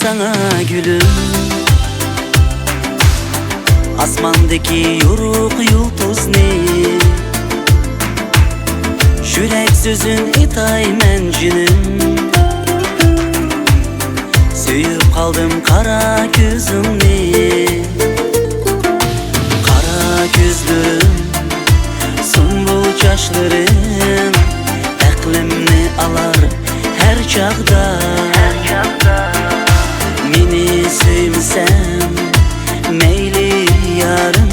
sana gülüm. Asmandaki yoruk yıldız ne? Yürek sözün itay men cinim. Söyüp kaldım kara gözümni. Kara gözlüm, sumbul çaşların aklimni alar her çağda. Meni sevmesem meyli yarım,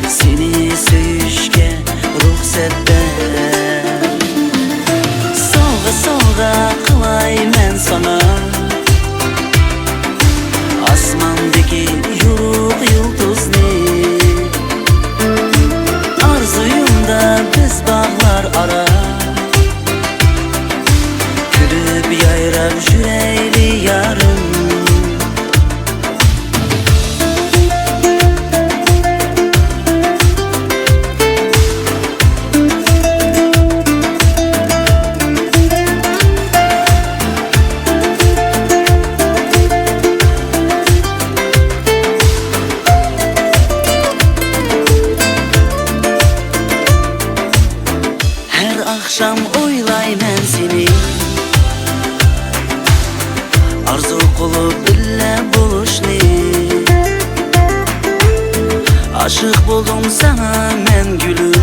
seni söyüşke ruhsat ver. Sovga sovga kılay men sana, asmandaki yoruk yıldız ne? Arzuyumda biz bağlar ara, gülüp yayrab jüreyli yarım. Akşam oylayman seni, arzu kılıp bille buluşni. Aşık buldum sana men gülüm,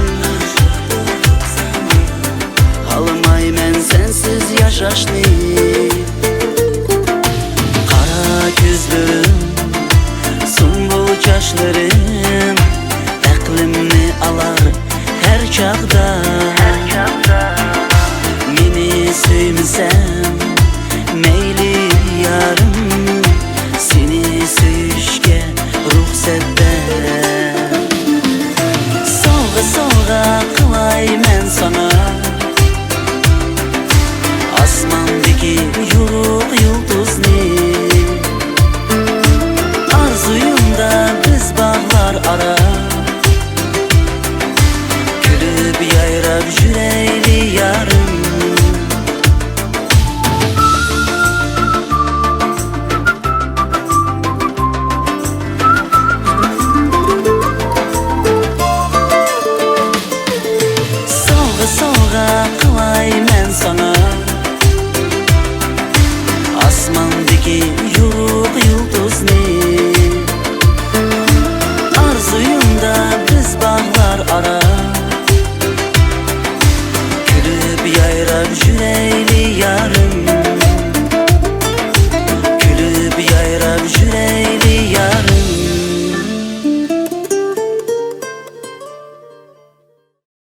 halımayman sensiz yaşaşni. Kara gözlerim, sumbul çaşlarım